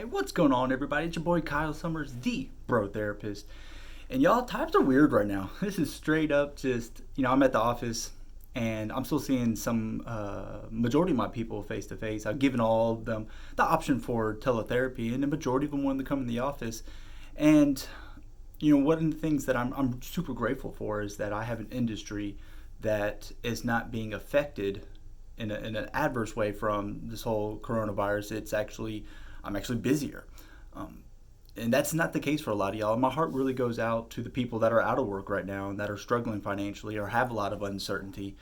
Hey, what's going on, everybody? It's your boy Kyle Sommers, the bro therapist. And y'all, times are weird right now. This is straight up just, I'm at the office and I'm still seeing some, majority of my people face to face. I've given all of them the option for teletherapy, and the majority of them wanted to come in the office. And, one of the things that I'm super grateful for is that I have an industry that is not being affected in an adverse way from this whole coronavirus. I'm actually busier. And that's not the case for a lot of y'all. My heart really goes out to the people that are out of work right now and that are struggling financially or have a lot of uncertainty.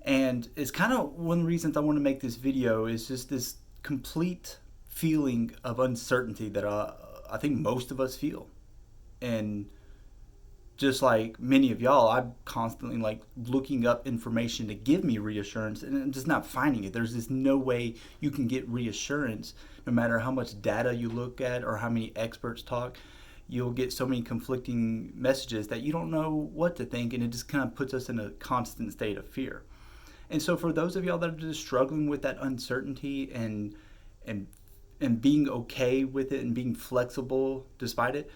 And it's kind of one of the reasons I want to make this video is just this complete feeling of uncertainty that I think most of us feel. And just like many of y'all, I'm constantly like looking up information to give me reassurance, and I'm just not finding it. There's just no way you can get reassurance no matter how much data you look at or how many experts talk. You'll get so many conflicting messages that you don't know what to think, and it just kind of puts us in a constant state of fear. And so for those of y'all that are just struggling with that uncertainty and and being okay with it and being flexible despite it,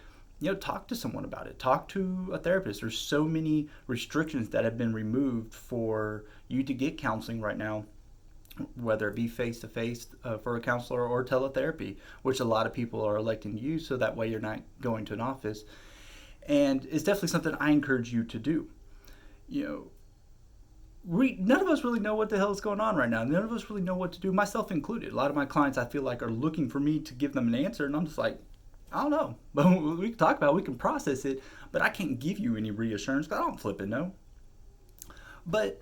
talk to someone about it. Talk to a therapist. There's so many restrictions that have been removed for you to get counseling right now, whether it be face-to-face for a counselor or teletherapy, which a lot of people are electing to use, so that way you're not going to an office. And it's definitely something I encourage you to do. None of us really know what the hell is going on right now. None of us really know what to do, myself included. A lot of my clients, I feel like, are looking for me to give them an answer, and I'm just like, I don't know. But we can talk about it, we can process it, but I can't give you any reassurance because I don't flip it, no. But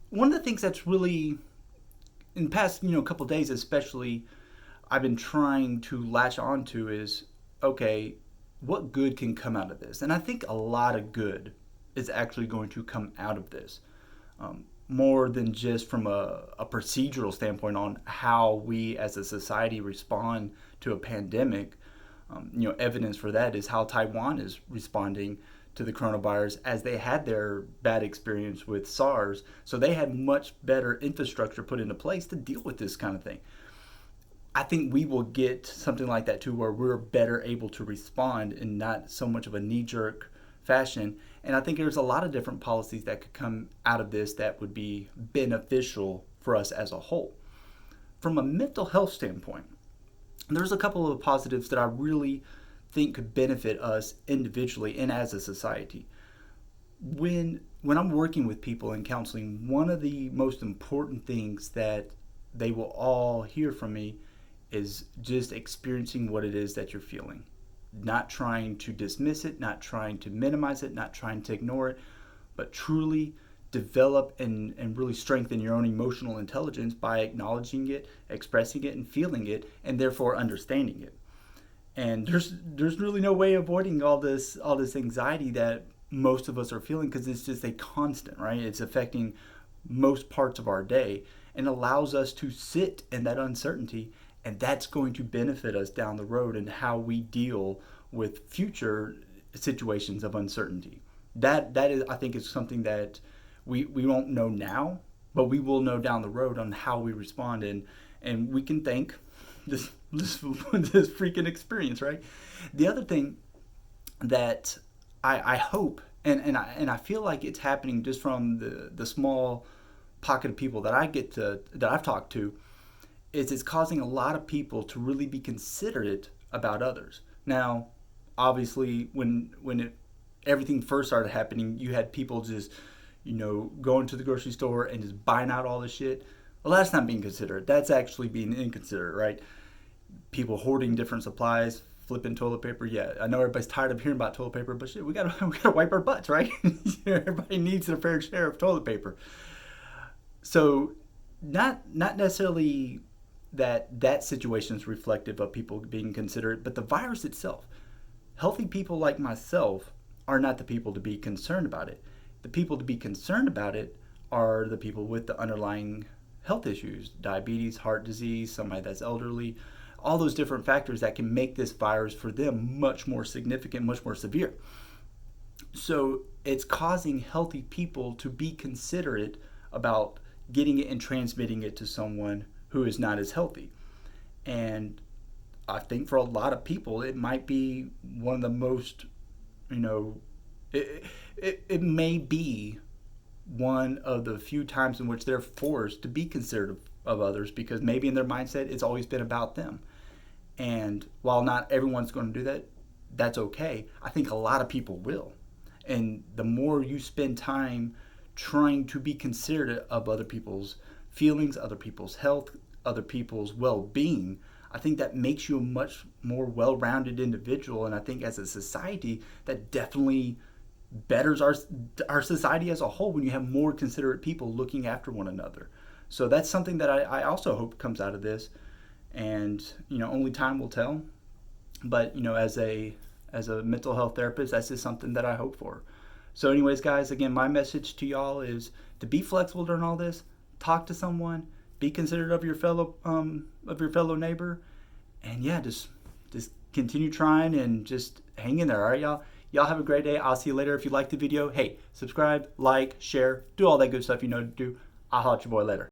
one of the things that's really, in the past, couple of days especially, I've been trying to latch onto is, okay, what good can come out of this? And I think a lot of good is actually going to come out of this. More than just from a procedural standpoint on how we as a society respond to a pandemic. Evidence for that is how Taiwan is responding to the coronavirus as they had their bad experience with SARS. So they had much better infrastructure put into place to deal with this kind of thing. I think we will get something like that too, where we're better able to respond in not so much of a knee-jerk fashion. And I think there's a lot of different policies that could come out of this that would be beneficial for us as a whole. From a mental health standpoint, there's a couple of positives that I really think could benefit us individually and as a society. When I'm working with people in counseling, one of the most important things that they will all hear from me is just experiencing what it is that you're feeling. Not trying to dismiss it, not trying to minimize it, not trying to ignore it, but truly develop and really strengthen your own emotional intelligence by acknowledging it, expressing it, and feeling it, and therefore understanding it. And there's really no way avoiding all this anxiety that most of us are feeling, because it's just a constant, right? It's affecting most parts of our day and allows us to sit in that uncertainty, and that's going to benefit us down the road in how we deal with future situations of uncertainty. That is, I think, is something that we won't know now, but we will know down the road on how we respond, and we can thank this freaking experience, right? The other thing that I hope, and I feel like it's happening just from the small pocket of people that I've talked to, is it's causing a lot of people to really be considerate about others. Now, obviously, when everything first started happening, you had people just going to the grocery store and just buying out all the shit. Well, that's not being considerate. That's actually being inconsiderate, right? People hoarding different supplies, flipping toilet paper. Yeah, I know everybody's tired of hearing about toilet paper, but shit, we gotta wipe our butts, right? Everybody needs their fair share of toilet paper. So, not necessarily that situation is reflective of people being considerate, but the virus itself. Healthy people like myself are not the people to be concerned about it. The people to be concerned about it are the people with the underlying health issues, diabetes, heart disease, somebody that's elderly, all those different factors that can make this virus for them much more significant, much more severe. So it's causing healthy people to be considerate about getting it and transmitting it to someone who is not as healthy. And I think for a lot of people, it might be one of the most, you know, it may be one of the few times in which they're forced to be considerate of others, because maybe in their mindset it's always been about them. And while not everyone's going to do that, that's okay. I think a lot of people will. And the more you spend time trying to be considerate of other people's feelings, other people's health, other people's well being, I think that makes you a much more well rounded individual. And I think as a society, that definitely betters our society as a whole when you have more considerate people looking after one another. So that's something that I also hope comes out of this. And, only time will tell. But, as a mental health therapist, that's just something that I hope for. So anyways, guys, again, my message to y'all is to be flexible during all this. Talk to someone. Be considerate of your fellow neighbor. And yeah, just continue trying and just hang in there. All right, y'all. Y'all have a great day. I'll see you later. If you liked the video, hey, subscribe, like, share, do all that good stuff you know to do. I'll holler at your boy later.